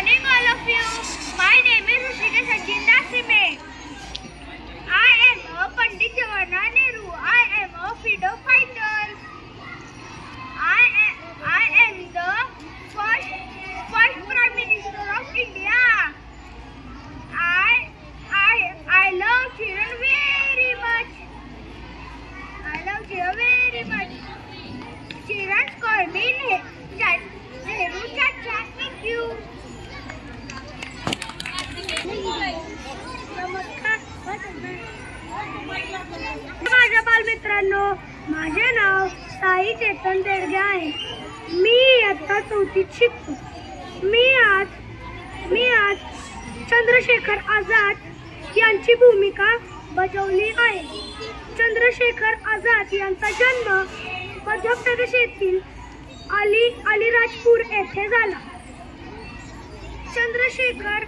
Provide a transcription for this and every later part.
morning, all of you. My name is Rushika Sajinda Sime. I am a Pandit Jawaharlal Nehru. I am a freedom fighter. I am the first Prime Minister of India. I love children very much. I love children very much. Children call me Nehru Chacha. Thank you. माझ्या बालमित्रांनो, माझे नाव साई चेतन देडगे आहे. मी आता 4थीत शिकतो. मी आज चंद्रशेखर आझाद यांची भूमिका बजावली आहे. चंद्रशेखर आझाद यांचा जन्म मध्य प्रदेश येथील अलीराजपूर येथे झाला. चंद्रशेखर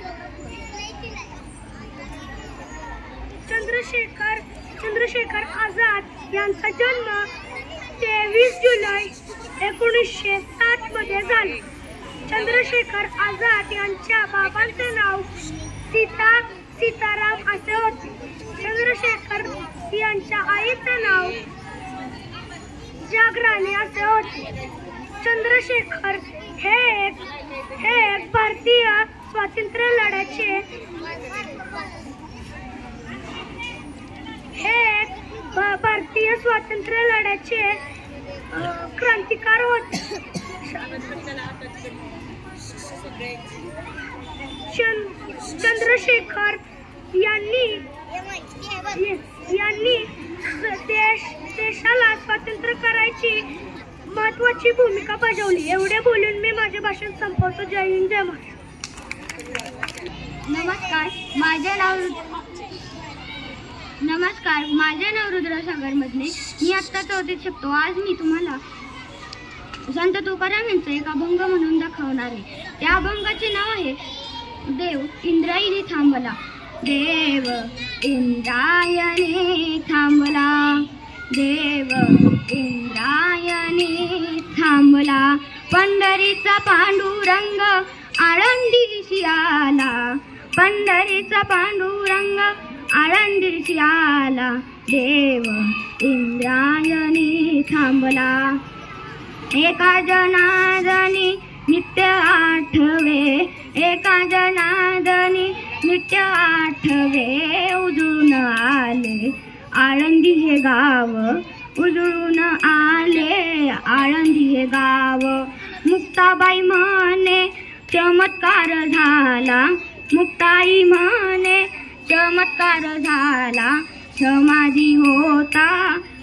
आझाद यांचा जन्म 23 जुलै 1907 मध्ये झाला. चंद्रशेखर आझाद यांच्या बाबांचे नाव सीताराम असे होते. चंद्रशेखर यांच्या आईचे नाव जागराणी असे होते. चंद्रशेखर हे एक भारतीय स्वातंत्र्य लढ्याचे क्रांतिकार होते. चंद्रशेखर यांनी देशाला स्वातंत्र्य करायची महत्वाची भूमिका बजावली. एवढे बोलून मी माझे भाषण संपवतो. जय हिंद, जय महाराष्ट्र. नमस्कार, माझे नाव रुद्रसागर मधले. मी आत्ता 4थीत शिकतो. आज मी तुम्हाला संत तुकाराम यांचा एक अभंग म्हणून दाखवणार आहे. त्या अभंगाचे नाव आहे देव इंद्रायणी थांबला. देव इंद्रायणी थांबला. देव इंद्रायणी थांबला. पंढरीचा पांडुरंग आळंदीशी आला. पंढरीचा पांडुरंग आळंदीशी आला. देव इंद्रायणी थांबला. एका जनार्दनी नित्य आठवे. एका जनार्दनी नित्य आठवे. उजळून आले आळंदी हे गाव. उजळून आले आळंदी हे गाव. मुक्ताबाई म्हणे चमत्कार झाला. मुक्ताई म्हणे चमत्कार झाला. समाधी होता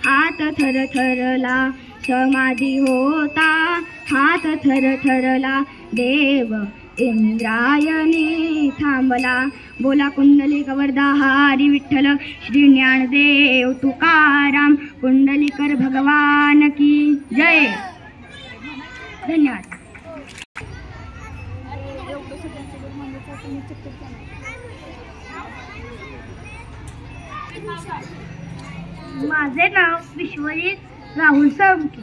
हात थरथरला. समाधी होता हात थरथरला. देव इंद्रायणी थांबला. बोला कुंडलिक वरदा हरी विठ्ठल श्री ज्ञानदेव तुकाराम कुंडलिकर भगवान की जय. धन्यवाद. माझे नाव विश्वजित राहुल साळुंखे.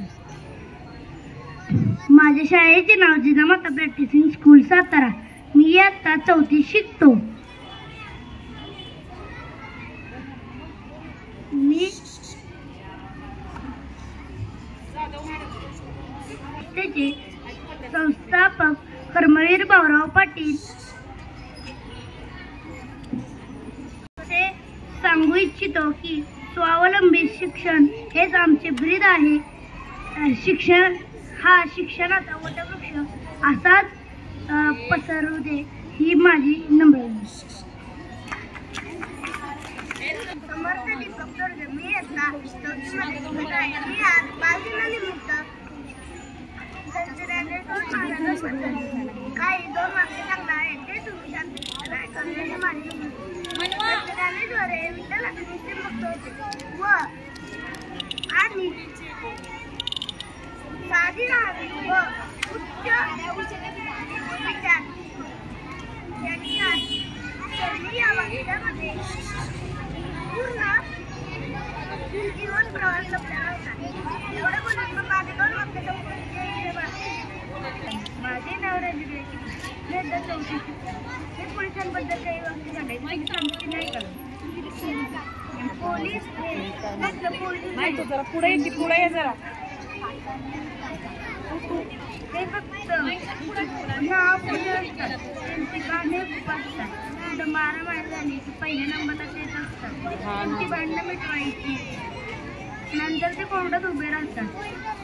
माझ्या शाळेचे नाव जिजामाता प्रॅक्टिसिंग स्कूल सातारा. मी आता 4थीत शिकतो. मी त्याचे संस्थापक कर्मवीर भाऊराव पाटील ते सांगू इच्छितो की स्वावलंबी शिक्षण हेच आमचे ब्रीद आहे. शिक्षण हा शिक्षणाचा वटवृक्ष असाच पसरू दे ही माझी नम्र समर्थ दीपक तोरगे. मी आता 4थीमध्ये आहे. मी आज बालदिनानिमित्त काही 2 वाक्य सांगणार आहे. ते तुम्ही शांतपणे माझी ज्ञानेश्वरे विठ्ठलाचे निश्चित भक्त होते व आणि साधी राहावी व उच्च विचार यांनी आज या वाक्यामध्ये पूर्ण जीवन प्रवास आपल्याला होता. एवढं बोलून माझे 2 वाक्य संपवले. माझे नाव रंजित. हे पोलिसांबद्दल काही वस्तू झाले नाही का पोलीस पुढे जरा ते फक्त नाव पुढे असतात त्यांचे गाणे खूप असतात मारामारी झाली की पहिल्या नंबरला तेच असतात त्यांची भांडणं मिटवायची नंतर ते कोर्टात उभे राहतात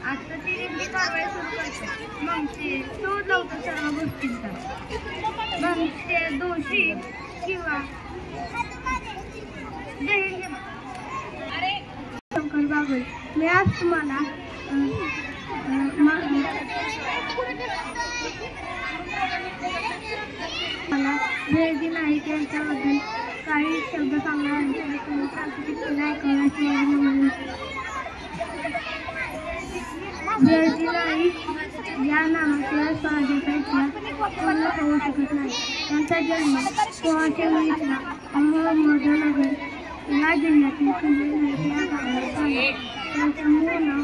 आता ती इथली कारवाई सुरू करतात मग ते शोध लावतात सर्व गोष्टींचा मग ते दोषी किंवा शंकर बागल मी आज तुम्हाला मला भेदी नाईक यांच्याबद्दल काही शब्द सांगणार भेदी नाईक या नावाशिवाय स्वाधीनता पूर्ण होऊ शकत नाही. त्यांचा जन्म 1620ला अहमदनगर या जिल्ह्यातील सुंदर या गावात झाला. त्यांचे मूळ नाव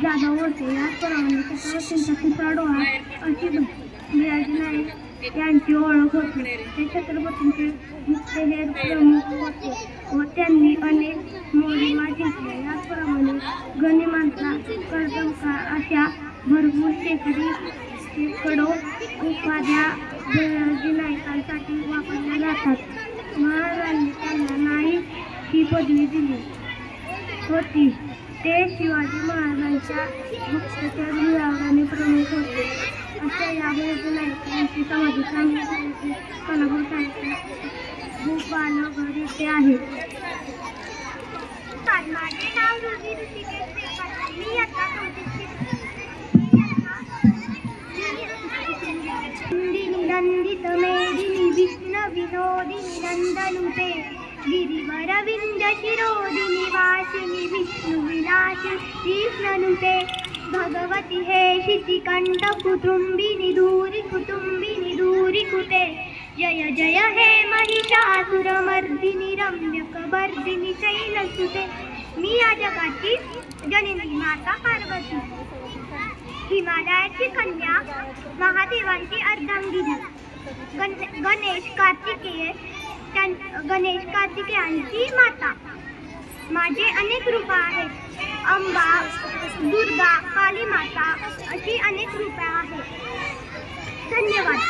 जाधव होते. याचप्रमाणे छत्रपतींचा तिसरा डोळा अशी भियाजी नाईक यांची ओळख होती. ते छत्रपतींचे गुप्तहेर प्रमुख होते व त्यांनी अनेक मोहिमा जिंकल्या. याचप्रमाणे गनिमांचा कर्दमकार अशा भरपूर शेकडो उपाध्या भियाजी नाईकांसाठी वापरल्या जातात. महाराजांनी त्यांना नाईक ही पदवी दिली होती. ते शिवाजी महाराजांच्या गुप्तचर विभागाने प्रमुख होते. अशा या भियाजी नाईकांची समाधी सांगण्यासाठी कोल्हापूर साहित्य भूपालगड येथे आहे. माझे नाव रुबी ऋषिकेश त्रिपाठी. मी आता नंदित मेदिनी विष्णु विनोदिनी नंदनुते गिरिवर विंद शिरोदिनी वासिनी विष्णु विलासिनी कृष्णनुते भगवती हे शितिकंठ कुटुंबिनी धूरी कुटे जय जय हे महिषासुरमर्दिनी रम्यकवर्दिनी शैलसुते. मी या जगाची जननी माता पार्वती हिमालयाची कन्या महादेवांची अर्धांगिनी गणेश कार्तिकेयांची माता. माझे अनेक रूप आहेत. अंबा दुर्गा काली माता अशी अनेक रूपे आहेत. धन्यवाद.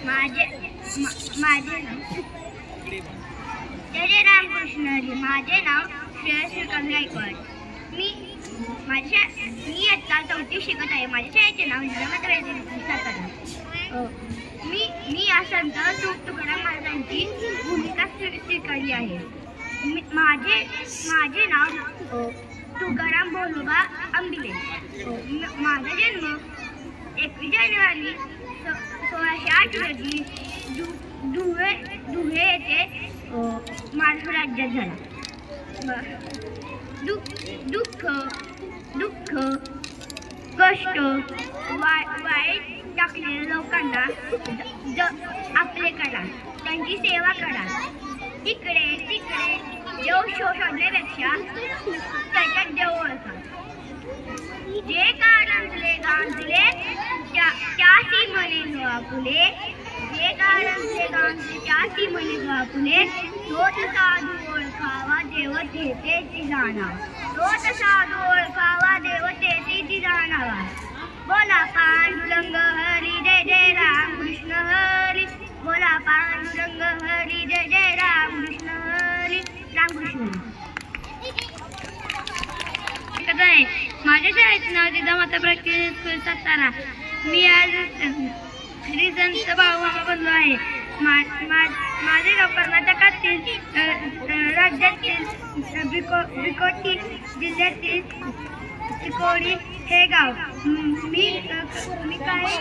माझे जय रामकृष्ण हरी. माझे नाव श्रेयस श्रीकांत गायकवाड. मी इयत्ता 4थी शिकत आहे. माझ्या शाळेचे नाव सातारा. मी या संत तुकाराम महाराजांची भूमिका स्वीकारली आहे. माझे नाव तुकाराम बोलोबा अंबिले. माझा जन्म 21 जानेवारी 1608 रोजी धुळे येथे महाराष्ट्र राज्यात झाला. दुःख कष्ट वाईट टाकलेल्या लोकांना आपले करा, त्यांची सेवा करा. तिकडे देव शोधण्यापेक्षा त्याच्यात देव ओळखा. जे गांजले त्याशी म्हणे आपुले. जे गांजले त्याशी म्हणे आपुले. तोच साधू ओळखावा देव तेची जाणावा. तोच साधू ओळखावा देव तेची जाणावा. बोला पांडुरंग हरी जय जय राम कृष्ण हरी. बोला पांडुरंग हरी जय जय राम कृष्ण हरी. रामकृष्ण. माझ्या शाळेचे नाव जिजामाता प्राथमिक स्कूल सातारा. मी आज श्रीसंत बाळूमामा बनलो आहे. माझे गाव कर्नाटकातील राज्यातील बिकोटी जिल्ह्यातील चिकोडी हे गाव. मी काही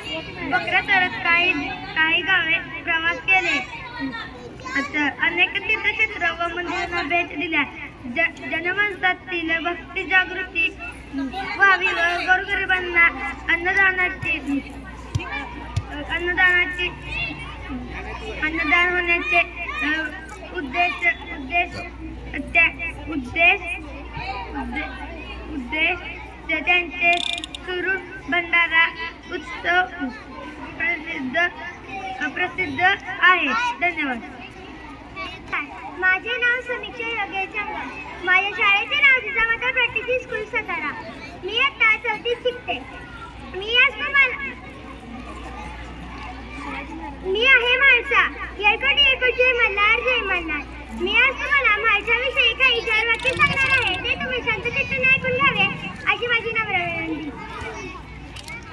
बकऱ्या चरत काही गावे प्रवास केले. अनेक तीर्थक्षेत्र व मंदिरांना भेट दिल्या. जनमानसातील भक्ती जागृती व्हावी व गोरगरिबांना अन्नदान होण्याचे उद्देश त्यांचे सुरू भंडारा प्रसिद्ध आहे. धन्यवाद. माझे नाव समीक्षा योगेश चव्हाण. माझ्या शाळेचे नाव जिजामाता प्रातिनिधिक स्कूल सातारा. मी आता 4थीत शिकते. मी आहे म्हाळसा. येळकोट जय मल्हार जय मल्हार. मी आज तुम्हाला म्हाळसाविषयी काही चार वाक्य सांगणार आहे. ते तुम्ही शांतचित्ताने ऐकून घ्यावे अशी माझी नम्र विनंती.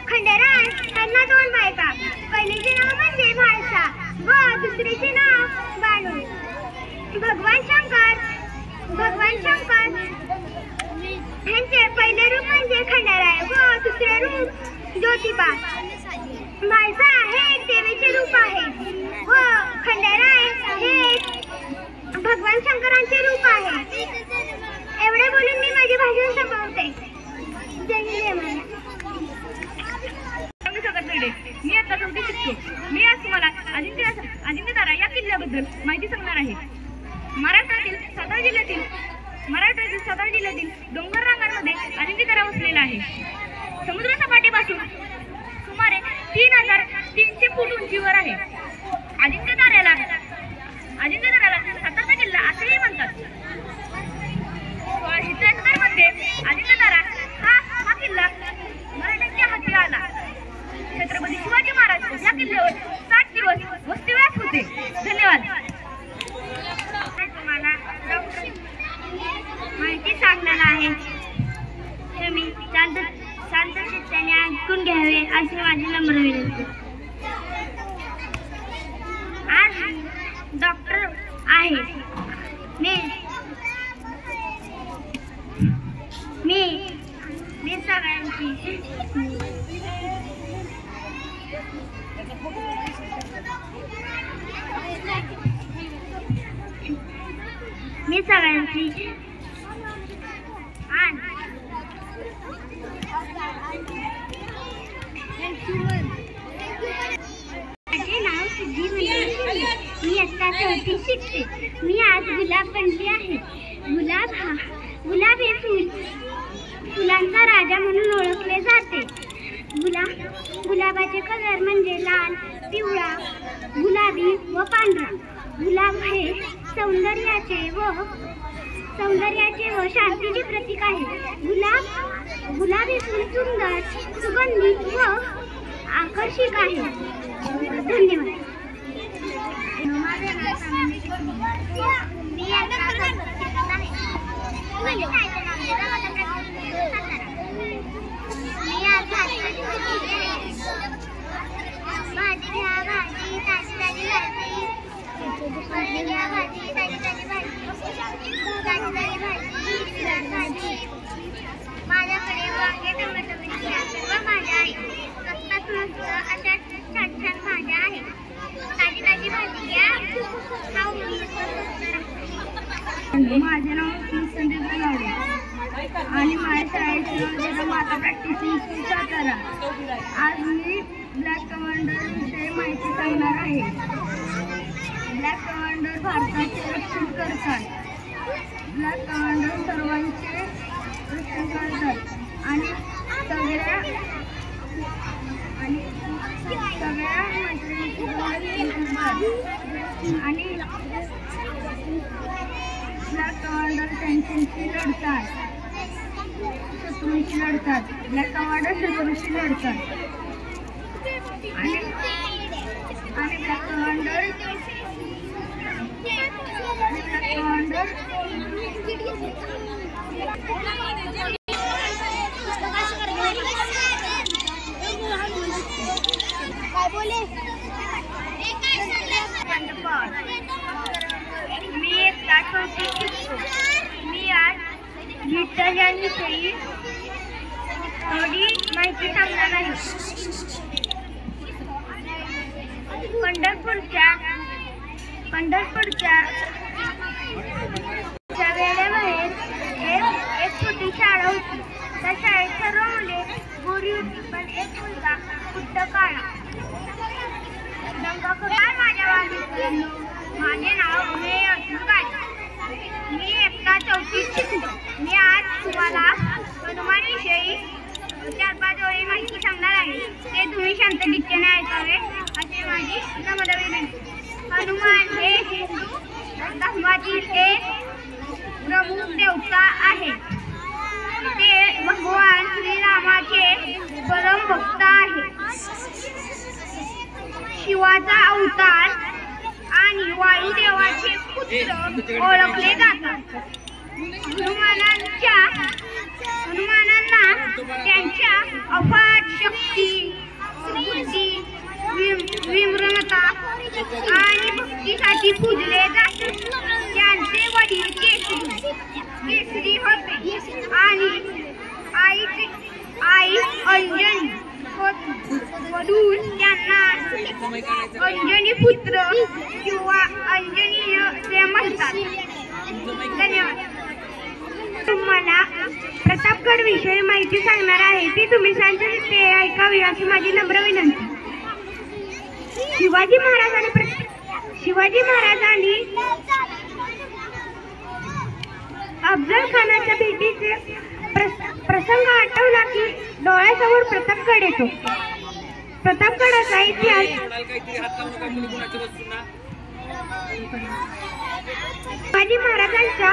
खंडेराय त्यांना 2 बायका. पहिलीचे नाव म्हणजे म्हाळसा व दुसरीचे नाव बानू. भगवान शंकर यांचे पहिले रूप म्हणजे खंडेराय व दुसरे रूप ज्योतिबा. म्हाळसा हे एक देवीचे रूप आहे व खंडेराय हे भगवान शंकरांचे रूप आहे. एवढे बोलून मी माझे भाषण संपवते. जय हिंद. मी आता 4थीत शिकतो. मी आज तुम्हाला अजिंक्यतारा या किल्ल्याबद्दल माहिती सांगणार आहे. महाराष्ट्रातील सातारा जिल्ह्यातील डोंगर रांगांमध्ये अजिंक्यतारा वसलेला आहे. समुद्र सपाटीपासून सुमारे 3300 फूट उंचीवर आहे. अजिंक्यताऱ्याला सातारचा किल्ला असेही म्हणतात. 1673 मध्ये अजिंक्यतारा हा किल्ला मराठ्यांच्या हाती आला. छत्रपती शिवाजी महाराज या किल्ल्यावर 60 दिवस वस्तीवास होते. धन्यवाद. तुम्हाला माहिती सांगणार आहे. तुम्ही शांत चित्ताने ऐकून घ्यावे अशी माझी नम्र विनंती. आज डॉक्टर आहे. मी सगळ्यांची माझे नाव सिद्धी मंदिर. मी आता 4थीत शिकते. मी आज गुलाब बनली आहे. गुलाब हे फुलांचा राजा म्हणून ओळखले जाते. गुलाबाचे कलर म्हणजे लाल, पिवळा, गुलाबी व पांढरा. गुलाब हे सौंदर्याचे व शांतीचे प्रतीक आहे. गुलाब हे फूल सुंदर, सुगंधित व आकर्षक आहे. धन्यवाद. माझ्याकडे वांगे, टोमॅटो, मिरची सर्व भाज्या आहेत. स्वस्तात मस्त अशा छान भाज्या आहेत. ताजी भाजी घ्या. माझे नाव संदीप गुलावडे आणि माझ्या शाळेचे नाव जिजामाता प्रातिनिधिक स्कूल सातारा. आज मी ब्लॅक कमांडर विषयी माहिती सांगणार आहे. ब्लॅक कमांडर भारताचे रक्षण करतात. ब्लॅक कमांडर सर्वांचे रक्षण करतात आणि सगळ्या मैत्रिणींची आणि ब्लॅक कमांडर त्यांच्याशी लढतात. शत्रूंशी लढतात. ब्लॅक कमांडर शत्रूंशी लढतात आणि ब्लॅक कमांडर मी एक ताटवरती शिकतो. मी आज विठ्ठल यांविषयी थोडी माहिती सांगणार आहे. पंढरपूरच्या वेळेबाहेर एक छोटी शाळा होती. त्या शाळेत सर्व मुले गोरी होती, पण एक मुलगा कुट्ट काळा. माझे नाव मी एकटा 4थीत शिकतो. मी आज तुम्हाला हनुमानविषयी 4-5 ओळी माहिती सांगणार आहे. ते तुम्ही शांत डिक्केने ऐकावे अशी माझी नम्र विनंती. हनुमान हे हिंदू धर्मातील एक प्रमुख देवता आहे. ते भगवान श्रीरामाचे परम भक्त आहे. शिवाचा अवतार आणि वायुदेवाचे पुत्र ओळखले जातात. हनुमानांना त्यांच्या अफाट शक्ती, बुद्धी, विनम्रता आणि भक्तीसाठी पूजले जाते. त्यांचे वडील केसरी होते आणि आई अंजनी होती. वडून त्यांना अंजनी पुत्र किंवा अंजनीय ते म्हणतात. धन्यवाद. तुम्हाला प्रतापगड विषयी माहिती सांगणार आहे ती तुम्ही शांतपणे ऐकावी अशी माझी नम्र विनंती. शिवाजी महाराजांनी अफजल खानाच्या भेटीचे प्रसंग आठवला की डोळ्यासमोर प्रतापगड येतो. प्रतापगडाचा इतिहास शिवाजी महाराजांच्या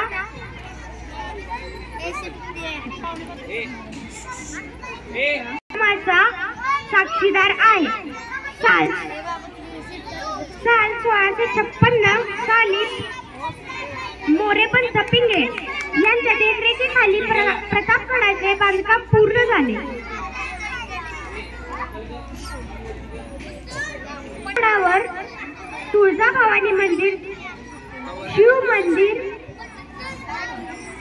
साक्षीदार आहे. साल 1656 साली मोरेपंत पिंगळे यांच्या देखरेखीखाली प्रतापगडाचे बांधकाम पूर्ण झाले. गडावर तुळजाभवानी मंदिर, शिव मंदिर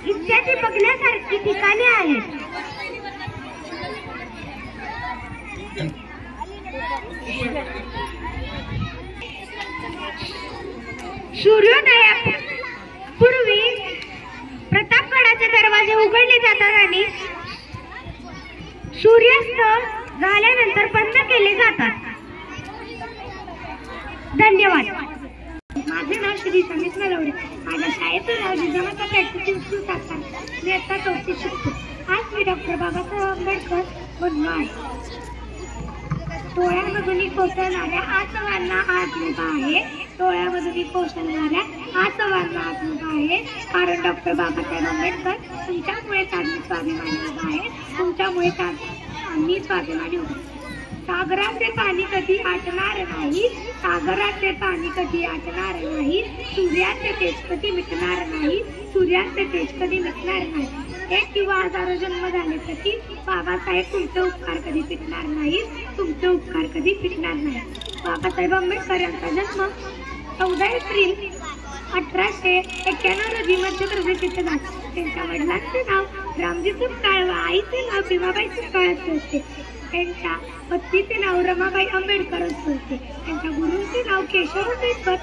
इत्यादी बघण्यासारखी ठिकाणे आहेत. सूर्योदयापूर्वी प्रतापगडाचे दरवाजे उघडले जातात आणि सूर्यास्त झाल्यानंतर बंद केले जातात. धन्यवाद. माझे नाव श्री समीर नलवडे. माझ्या शाळेचं नाव जिजामाता पॅटर्न इन्स्टिट्यूट आहे. मी आता 4थीत शिकतो. आज मी डॉक्टर बाबासाहेब आंबेडकर बनलो आहे. डोळ्यामधून कोसळणाऱ्या आसवांना आज मुभा आहे. डोळ्यामधून कोसळणाऱ्या आसवांना आज मुभा आहे. कारण डॉक्टर बाबासाहेब आंबेडकर तुमच्यामुळे आम्ही स्वाभिमानी उभा आहे. तुमच्यामुळे आम्ही स्वाभिमानी उभा. सागराचे पाणी कधी आटणार नाही. सागराचे पाणी कधी आटणार नाही. सूर्याचे तेज कधी मिटणार नाही. सूर्याचे तेज कधी मिटणार नाही. 1 किंवा हजारो जन्म झाले तरी बाबासाहेब तुमचे उपकार कधी फिटणार नाही. तुमचे उपकार कधी फिटणार नाही. बाबासाहेब आंबेडकर यांचा जन्म 14 एप्रिल 1891 रोजी मध्य प्रदेश येथे झाला. त्यांच्या वडिलांचे नाव रामजी सुपकाळ व आईचे नाव भीमाबाई सुपकाळ असे होते. त्यांच्या पत्नीचे नाव रमाबाई आंबेडकर असे होते. त्यांच्या गुरुंचे नाव केशव आंबेडकर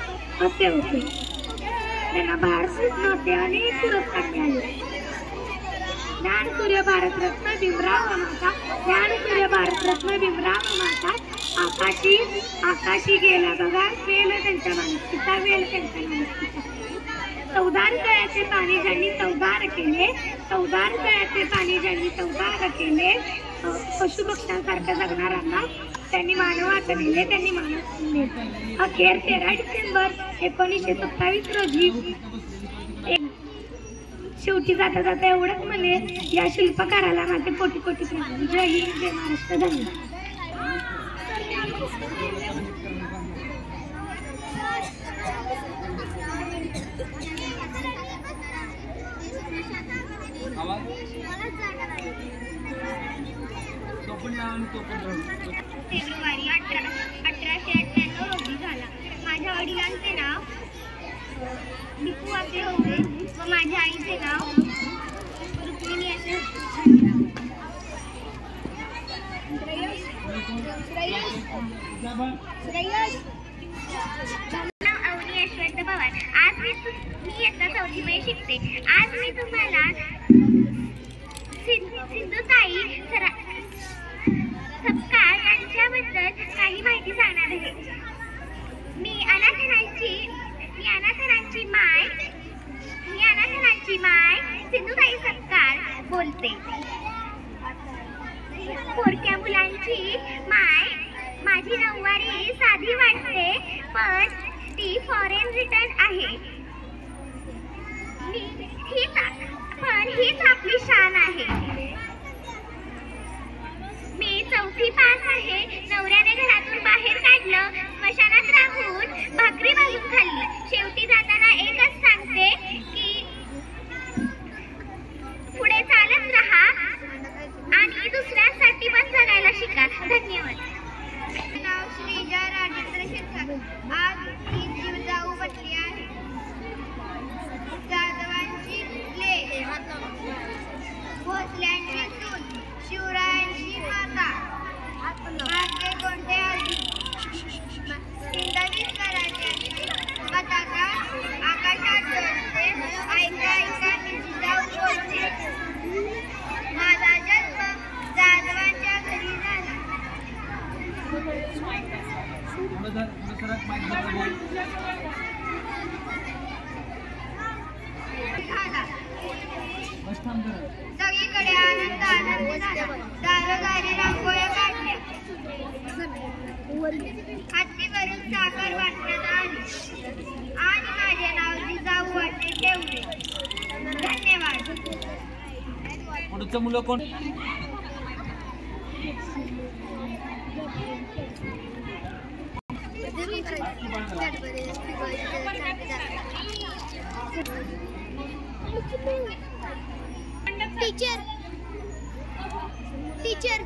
असे होते. त्यांना भारतरत्न असे अनेक पुरस्कार मिळाले. ज्ञानसूर्य भारतरत्न भीमराव माता. ज्ञानसूर्य भारतरत्न भीमराव माता. आकाशी गेला बघा वेल त्यांच्या मानसिकता. वेल त्यांच्या मानसिकता. चौदार तळ्याचे पाणी ज्यांनी चौदार केले. चौदार तळ्याचे पाणी ज्यांनी चौदार केले. पशुपक्ष्यांसारख्या जगणाऱ्यांना त्यांनी मानवात नेले. त्यांनी मानवात नेले. अखेर 13 डिसेंबर 1927 रोजी शेवटी जाता जाता एवढंच म्हणे या शिल्पकाराला माझे कोटी कोटी प्रणाम. जय हिंद, जय महाराष्ट्र. धन्यवाद. फेब्रुवारी 1898 रोजी झाला. माझ्या वडिलांचे नाव निकू असे होते व माझ्या आईचे नाव रुक्मिणी असे होते. अवनी यशवंत पवार. आज मी इयत्ता 4थीमध्ये शिकते. आज मी तुम्हाला सिंधुताई सपकाळ यांच्याबद्दल काही माहिती सांगणार आहे. मी अनाथांची माय सिंधुताई सपकाळ बोलते. पोरक्या मुलांची माय माझी नऊवारी साधी वाटते, पण ती फॉरेन रिटर्न आहे. हीच आपली शान आहे. मी 4थी पास आहे. नवऱ्याने घरातून बाहेर काढलं, स्मशानात राहून भाकरी भाजून खाल्ली. शेवटी जाताना एकच सांगते की पुढे चालत राहा आणि दुसऱ्यांसाठी पण जगायला शिका. धन्यवाद. नाव श्रीजा राजेंद्र शिरसाट. आज ही जिजाऊ बसली आहे. जाधवांची ले, भोसल्यांची सून, शिवरायांची माता, आपले कोणते हिंदवी स्वराज्याची पताका आकाशात जोडते. ऐका ऐका मी जिजाऊ बोलते. माझा जन्म जाधवांच्या घरी झाला. सगळीकडे आनंद आनंद झाला. दारोदारी रांगोळ्या काढल्या, हत्तीवरून साखर वाटण्यात आली आणि माझे नाव जिजाऊ वाटणे ठेवले. धन्यवाद. पुढचं मुलं कोण? टीचर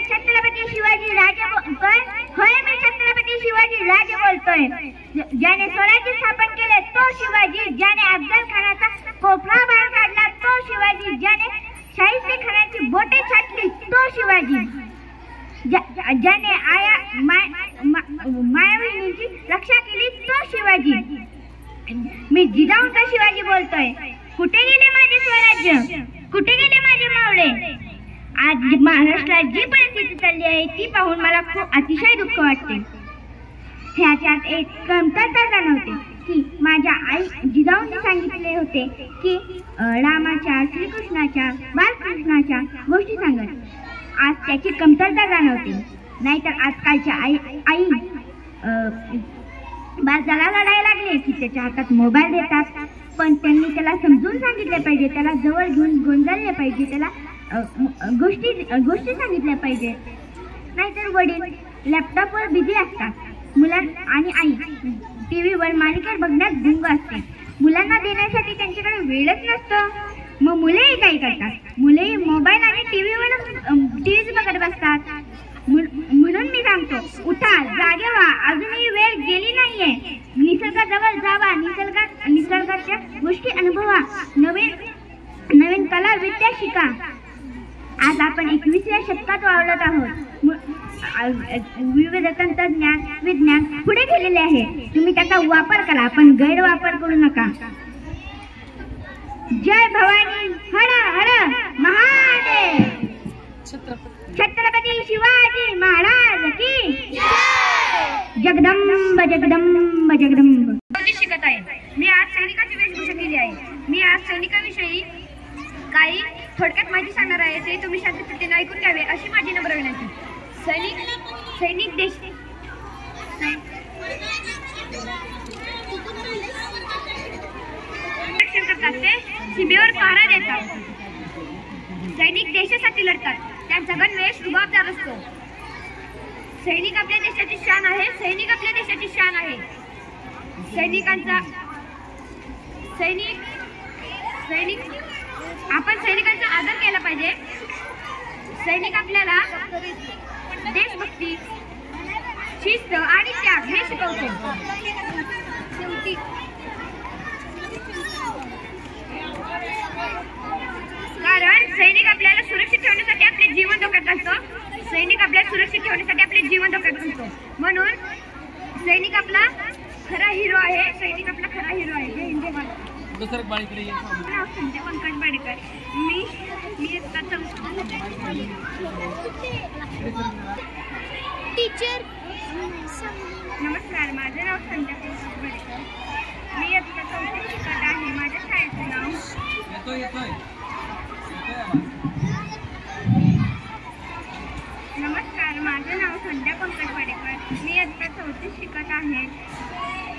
छत्रपती शिवाजी राजे बोलतोय. होय, मी छत्रपती शिवाजी राजे बोलतोय. ज्याने स्वराज्य स्थापन केले तो शिवाजी. ज्याने अफजल खानाचा कोपरा बाहेर काढला तो शिवाजी. ज्याने शाहिस्ते खानाची बोटे छाटली तो शिवाजी. ज्याने मायाविनीची रक्षा केली तो शिवाजी. मी जिजाऊंचा शिवाजी बोलतोय. कुठे गेले माझे स्वराज्य? कुठे गेले माझे मावळे? आज महाराष्ट्रात जी परिस्थिती चालली आहे ती पाहून मला खूप अतिशय दुःख वाटते. ह्याच्यात एक कमतरता जाणवते की माझ्या आई जिजाऊंनी सांगितले होते की रामाच्या, श्रीकृष्णाच्या, बालकृष्णाच्या गोष्टी सांगत. आज त्याची कमतरता जाणवते. नाहीतर आजकालच्या आई बाजाला लढायला लागले की त्याच्या हातात मोबाईल देतात. पण त्यांनी त्याला समजून सांगितले पाहिजे, त्याला जवळ घेऊन गोंजाळले पाहिजे, त्याला गोष्टी सांगितल्या पाहिजे. नाहीतर वडील लॅपटॉपवर बिझी असतात. मुला आणि आई टीव्हीवर मालिका बघण्यात गुंग असते. मुलांना देण्यासाठी त्यांच्याकडे वेळच नसतं. मग मुलेही काय करतात? मुलेही मोबाईल आणि टीव्हीच बघत बसतात. म्हणून मी सांगतो, उठा, जागे व्हा. अजूनही वेळ गेली नाहीये. निसर्गाजवळ जावा, निसर्गाच्या गोष्टी अनुभवा, नवीन कला विद्या शिका. आज आपण 21व्या शतकात वावरत आहोत. विविध तंत्रज्ञान, विज्ञान पुढे गेलेले आहे. तुम्ही त्याचा वापर करा, पण गैरवापर करू नका. जय भवानी. हर हर महादेव. छत्रपती शिवाजी महाराज की जगदंब जगदंब जगदंब. शिकत आहे. मी आज सैनिकाची वेशभूषा केली आहे. मी आज सैनिकाविषयी काही थोडक्यात माहिती सांगणार आहे. ते तुम्ही शांततेने ऐकून घ्यावे अशी माझी नम्र विनंती. सैनिक देश रक्षण करतात. ते सीमेवर पहारा देतात. सैनिक देशासाठी लढतात. त्यांचा गणवेश रुबाबदार असतो. सैनिक आपल्या देशाची शान आहे. सैनिक आपल्या देशाची शान आहे. आपण सैनिकांचा आदर केला पाहिजे. सैनिक आपल्याला देशभक्ती, शिस्त आणि त्याग हे शिकवतो. कारण सैनिक आपल्याला सुरक्षित ठेवण्यासाठी आपले जीवन धोक्यात असतं. सैनिक आपल्याला सुरक्षित ठेवण्यासाठी आपले जीवन धोक्यात असतो. म्हणून सैनिक आपला खरा हिरो आहे. सैनिक आपला खरा हिरो आहे. जय हिंद. पंकज बाडेकर. मी टीचर. नमस्कार, माझं नाव संध्या बाडेकर. मी इयत्ता 4थी शिकत आहे. माझ्या शाळेचं नाव नमस्कार. नमस्कार, माझे नाव संध्या पंकज वाडेकर. मी इयत्ता 4थीत शिकत आहे.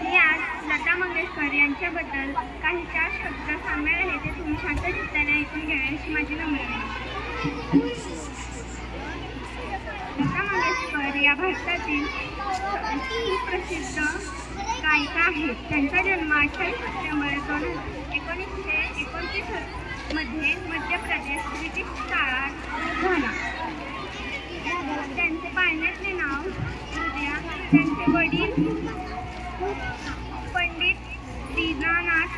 मी आज लता मंगेशकर यांच्याबद्दल काही 4 शब्द सांगणार आहे. ते तुम्ही शांत चित्ताने ऐकून घ्यावे अशी माझी नम्र विनंती. लता मंगेशकर या भारतातील सुप्रसिद्ध गायिका आहेत. त्यांचा जन्म 28 सप्टेंबर 1929 मध्ये मध्य प्रदेश ब्रिटिश काळात झाला. त्यांचे पाळण्यातले नाव हृदया. त्यांचे वडील पंडित दीनानाथ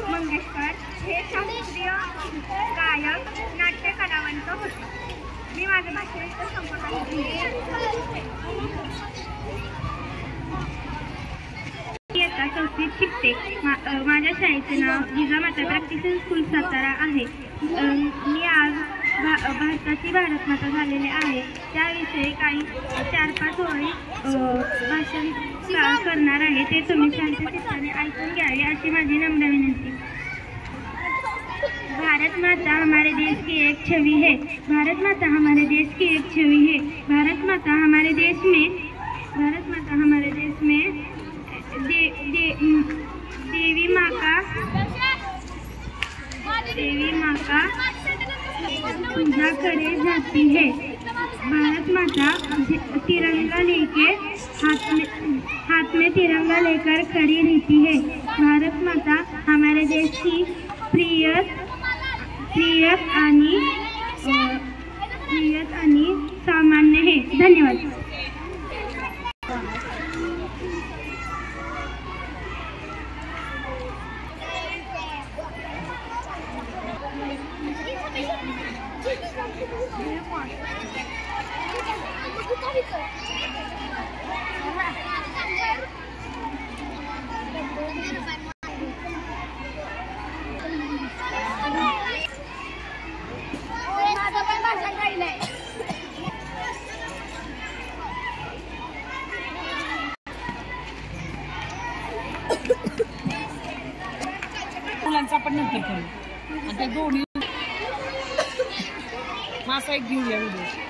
मंगेशकर हे शास्त्रीय गायक, नाट्य कलावंत होते. मी माझं भाषण इथं संपवत इयत्ता 4थीत शिकते. माझ्या शाळेचे नाव जिजामाता प्रॅक्टिस स्कूल सातारा आहे. मी आज भारताची भारतमाता झालेले आहे त्याविषयी काही 4-5 ओळी भाषण करणार आहे. ते तुम्ही शांत चित्ताने ऐकून घ्यावे अशी माझी नम्र विनंती. भारत माता हमारे देश की एक छवि है. भारत माता हमारे देश की एक छवि है. भारत माता हमारे देश में देवी माँ का पूजा करे जाती है. भारत माता तिरंगा लेके हाथ में तिरंगा लेकर खड़ी रहती है. भारत माता हमारे देश की प्रियत आणि सामान्य है. धन्यवाद. मुलांचा आपण नंतर करू आणि त्या दोन्ही मासा एक घेऊया व्हिडिओ.